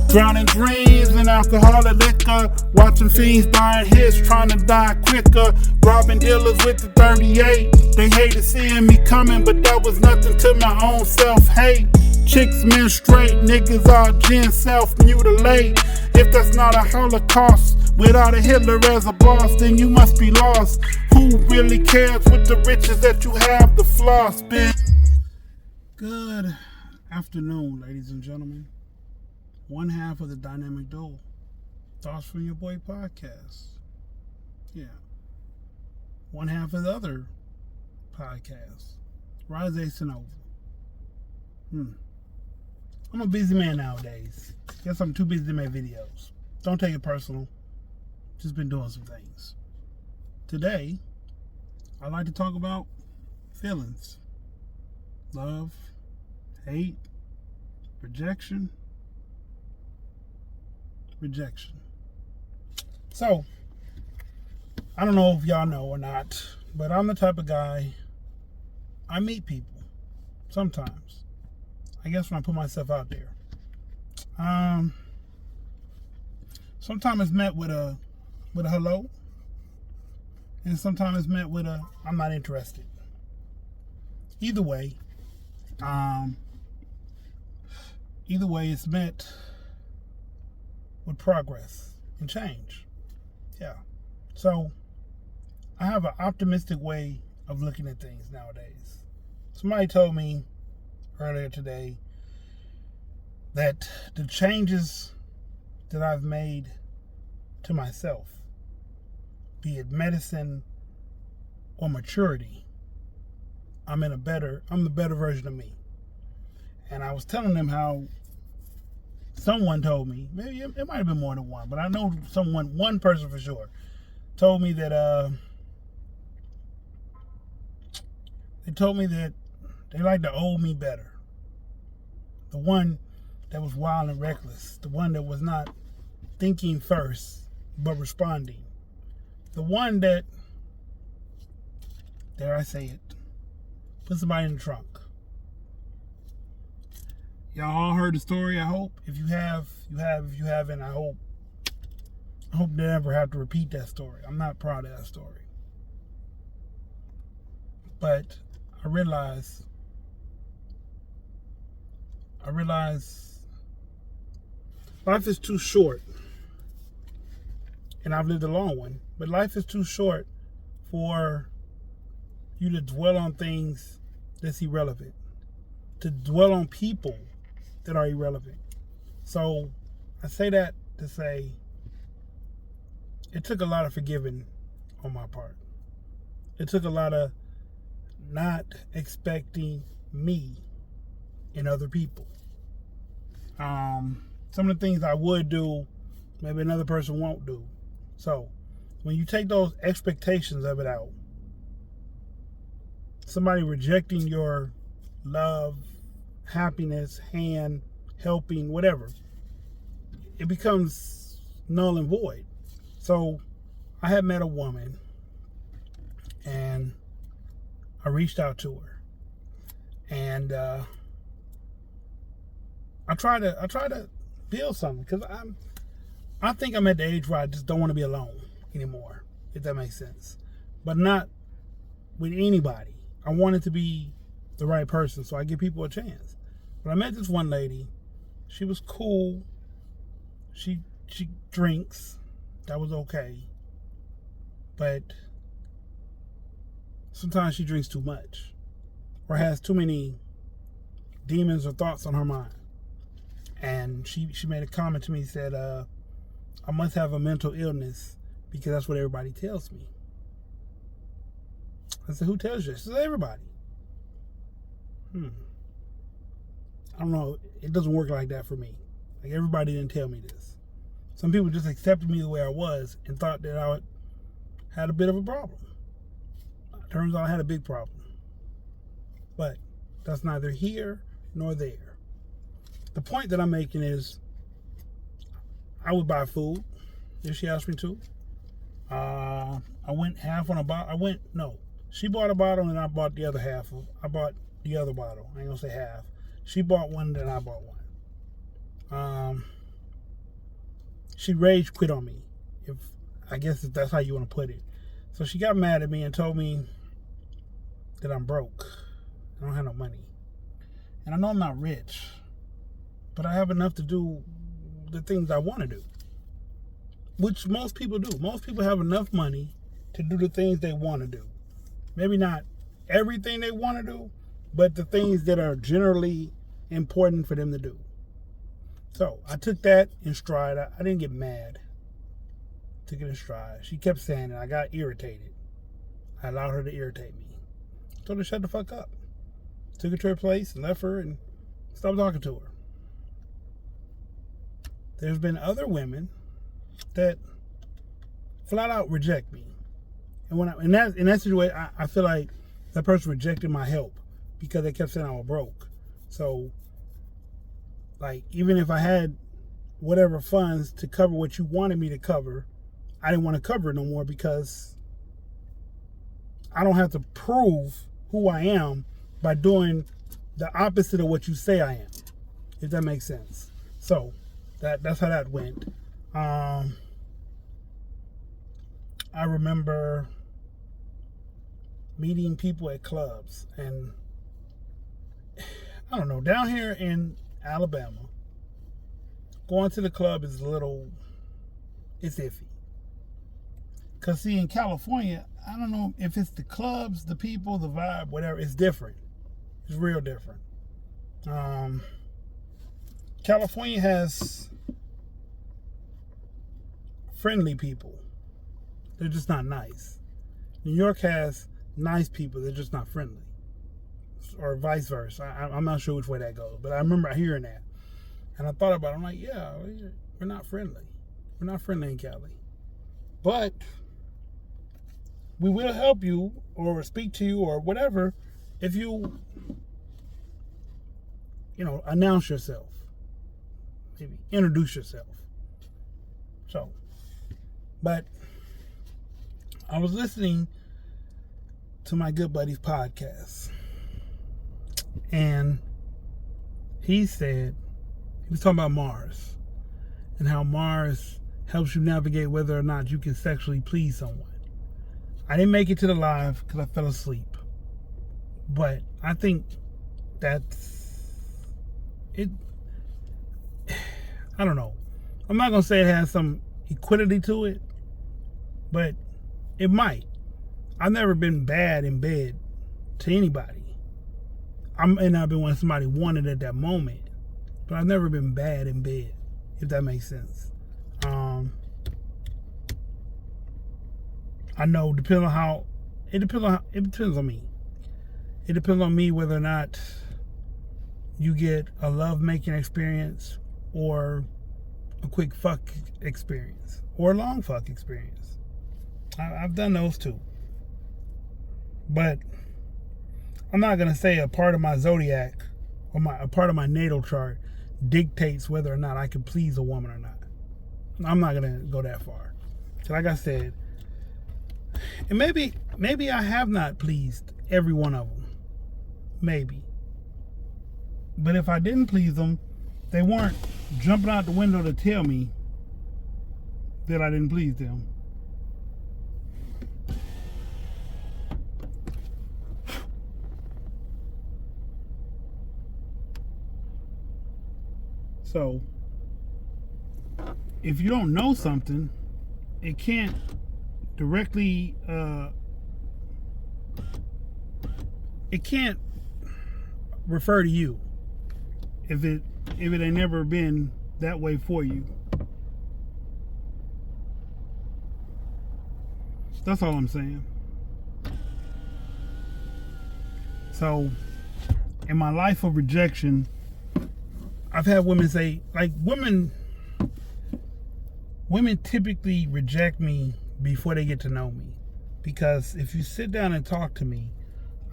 Drowning dreams in alcohol and liquor. Watching fiends buying hits, trying to die quicker. Robbing dealers with the 38. They hated seeing me coming, but that was nothing to my own self-hate. Chicks menstruate, niggas are gen self-mutilate. If that's not a Holocaust, without a Hitler as a boss, then you must be lost. Who really cares with the riches that you have, the floss, bitch? Good afternoon, ladies and gentlemen. One half of the Dynamic Duo. Thoughts from Your Boy podcast. Yeah. One half of the other podcast. Rise Sanova. I'm a busy man nowadays. Guess I'm too busy to make videos. Don't take it personal. Just been doing some things. Today, I'd like to talk about feelings. Love, hate, rejection. So, I don't know if y'all know or not, but I'm the type of guy, I meet people sometimes. I guess when I put myself out there. Sometimes it's met with a hello, and sometimes it's met with a I'm not interested. Either way, it's met with progress and change. Yeah. So I have an optimistic way of looking at things nowadays. Somebody told me earlier today that the changes that I've made to myself, be it medicine or maturity, I'm the better version of me. And I was telling them how someone told me, maybe it might have been more than one, but I know one person for sure, told me that they like the old me better. The one that was wild and reckless. The one that was not thinking first, but responding. The one that, dare I say it, put somebody in the trunk. Y'all all heard the story, I hope. If you have. If you haven't, I hope they never have to repeat that story. I'm not proud of that story. But I realize life is too short. And I've lived a long one. But life is too short for you to dwell on things that's irrelevant. To dwell on people that are irrelevant. So I say that to say it took a lot of forgiving on my part. It took a lot of not expecting me in other people. Some of the things I would do, maybe another person won't do. So when you take those expectations of it out, somebody rejecting your love, happiness, hand, helping, whatever, it becomes null and void. So I had met a woman and I reached out to her, and I try to build something, because I think I'm at the age where I just don't want to be alone anymore, if that makes sense. But not with anybody. I want it to be the right person, so I give people a chance. But I met this one lady. She was cool. She drinks. That was okay. But sometimes she drinks too much, or has too many demons or thoughts on her mind. And she made a comment to me, said, I must have a mental illness because that's what everybody tells me. I said, who tells you? She said, everybody. I don't know. It doesn't work like that for me. Like, everybody didn't tell me this. Some people just accepted me the way I was and thought that I had a bit of a problem. Turns out I had a big problem. But that's neither here nor there. The point that I'm making is, I would buy food if she asked me to. I went half on a bottle. She bought a bottle and I bought the other half. I bought the other bottle. I ain't gonna say half. She bought one, then I bought one. she rage quit on me. If that's how you want to put it. So she got mad at me and told me that I'm broke. I don't have no money. And I know I'm not rich, but I have enough to do the things I want to do, which most people do. Most people have enough money to do the things they want to do. Maybe not everything they want to do, but the things that are generally important for them to do. So I took that in stride. I didn't get mad. Took it in stride. She kept saying it. I got irritated. I allowed her to irritate me. Told her to shut the fuck up. Took her to her place and left her and stopped talking to her. There's been other women that flat out reject me. And when in that situation, I feel like that person rejected my help because they kept saying I was broke. So, like, even if I had whatever funds to cover what you wanted me to cover, I didn't want to cover it no more because I don't have to prove who I am by doing the opposite of what you say I am, if that makes sense. So that's how that went. I remember meeting people at clubs, and I don't know, down here in Alabama, going to the club is it's iffy. Because see, in California, I don't know if it's the clubs, the people, the vibe, whatever, it's different. It's real different. California has friendly people. They're just not nice. New York has nice people. They're just not friendly. Or vice versa. I'm not sure which way that goes. But I remember hearing that. And I thought about it. I'm like, yeah, we're not friendly. We're not friendly in Cali. But we will help you or speak to you or whatever if you announce yourself. Maybe introduce yourself. So, but I was listening to my good buddy's podcast, and he was talking about Mars and how Mars helps you navigate whether or not you can sexually please someone. I didn't make it to the live because I fell asleep, but I think that's it. I don't know. I'm not gonna say it has some equity to it, but it might. I've never been bad in bed to anybody. I may not been when somebody wanted at that moment, but I've never been bad in bed, if that makes sense. I know it depends on me. It depends on me whether or not you get a love making experience or a quick fuck experience or a long fuck experience. I've done those too. But I'm not going to say a part of my zodiac or a part of my natal chart dictates whether or not I can please a woman or not. I'm not going to go that far. So like I said, and maybe I have not pleased every one of them. Maybe. But if I didn't please them, they weren't jumping out the window to tell me that I didn't please them. So, if you don't know something, it can't directly, it can't refer to you if it ain't never been that way for you. That's all I'm saying. So, in my life of rejection, I've had women say, like, women typically reject me before they get to know me. Because if you sit down and talk to me,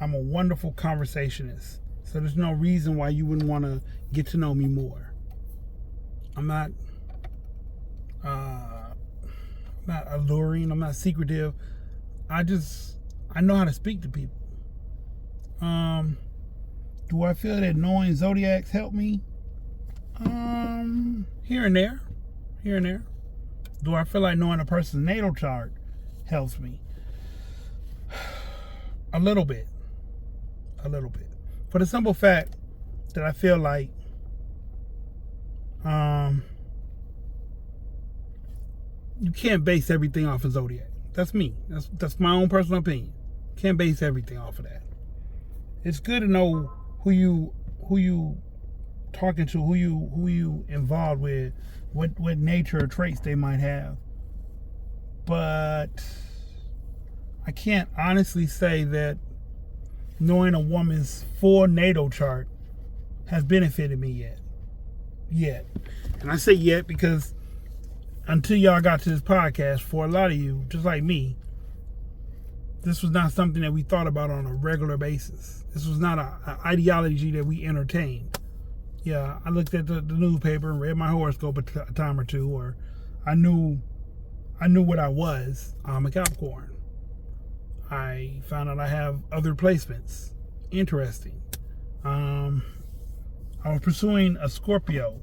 I'm a wonderful conversationist. So there's no reason why you wouldn't want to get to know me more. I'm not alluring. I'm not secretive. I know how to speak to people. Do I feel that knowing zodiacs help me? Here and there. Do I feel like knowing a person's natal chart helps me? A little bit. For the simple fact that I feel like you can't base everything off of zodiac. That's me. That's my own personal opinion. Can't base everything off of that. It's good to know who you talking to, who you involved with, what nature or traits they might have. But I can't honestly say that knowing a woman's full natal chart has benefited me yet. And I say yet because until y'all got to this podcast, for a lot of you, just like me, this was not something that we thought about on a regular basis. This was not an ideology that we entertained. Yeah, I looked at the newspaper and read my horoscope a time or two, or I knew what I was. I'm a Capricorn. I found out I have other placements. Interesting. I was pursuing a Scorpio,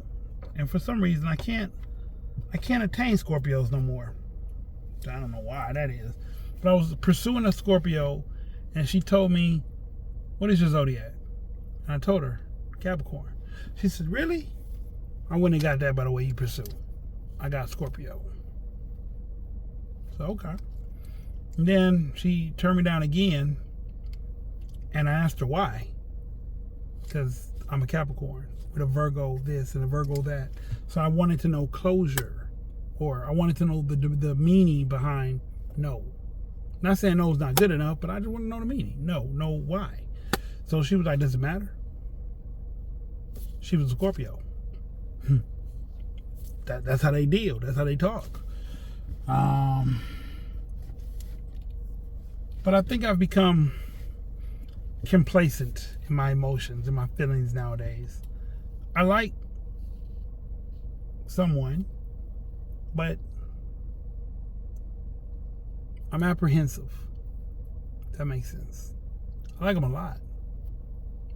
and for some reason I can't attain Scorpios no more. I don't know why that is. But I was pursuing a Scorpio, and she told me, "What is your zodiac?" And I told her, Capricorn. She said, "Really?" I wouldn't have got that by the way you pursue. I got Scorpio. So, okay. And then she turned me down again, and I asked her why. Because I'm a Capricorn with a Virgo this and a Virgo that. So I wanted to know closure, or I wanted to know the meaning behind no. Not saying no is not good enough, but I just want to know the meaning. No why. So she was like, "Does it matter?" She was a Scorpio. That's how they deal. That's how they talk. But I think I've become complacent in my emotions and my feelings nowadays. I like someone, but I'm apprehensive. If that makes sense. I like them a lot,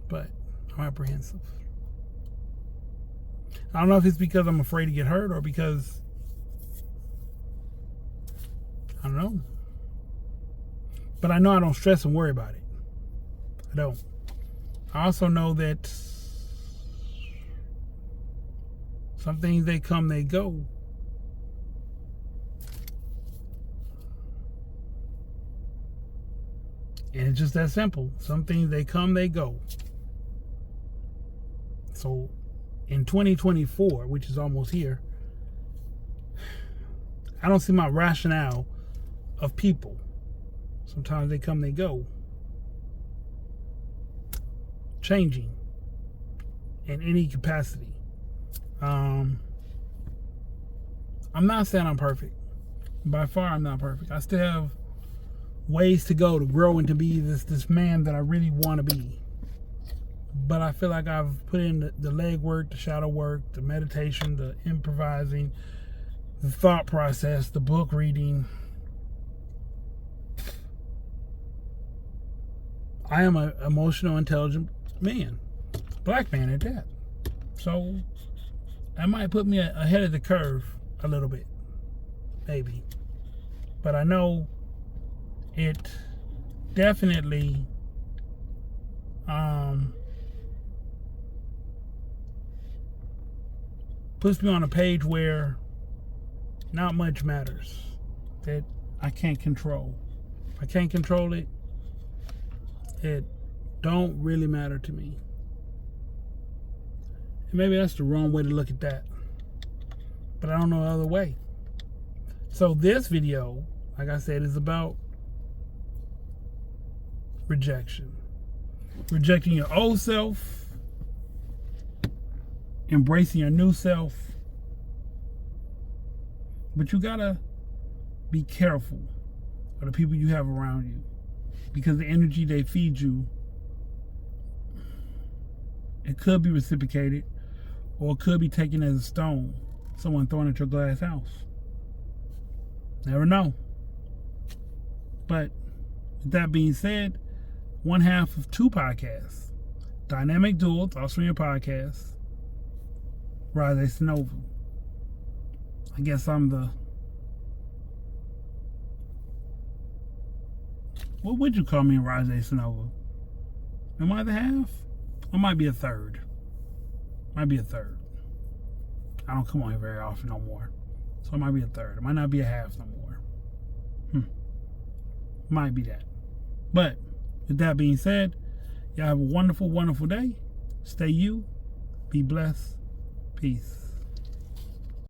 but I'm apprehensive. I don't know if it's because I'm afraid to get hurt or because I don't know. But I know I don't stress and worry about it. I don't. I also know that some things, they come, they go. And it's just that simple. Some things, they come, they go. So in 2024, which is almost here, I don't see my rationale of people. Sometimes they come, they go. Changing in any capacity. I'm not saying I'm perfect. By far, I'm not perfect. I still have ways to go to grow and to be this man that I really want to be. But I feel like I've put in the leg work, the shadow work, the meditation, the improvising, the thought process, the book reading. I am an emotional, intelligent man. Black man at that. So that might put me ahead of the curve a little bit. Maybe. But I know it definitely puts me on a page where not much matters that I can't control. If I can't control it, it don't really matter to me. And maybe that's the wrong way to look at that, but I don't know the other way. So this video, like I said, is about rejection. Rejecting your old self, embracing your new self. But you gotta be careful of the people you have around you, because the energy they feed you, it could be reciprocated, or it could be taken as a stone, someone throwing at your glass house. Never know. But with that being said, one half of two podcasts, Dynamic Duo, Thoughts from Your Podcast, Rise Nova. I guess I'm the What would you call me, Rajay Sonova? Am I the half? I might be a third. Might be a third. I don't come on here very often no more. So I might be a third. It might not be a half no more. Might be that. But with that being said, y'all have a wonderful, wonderful day. Stay you. Be blessed. Peace.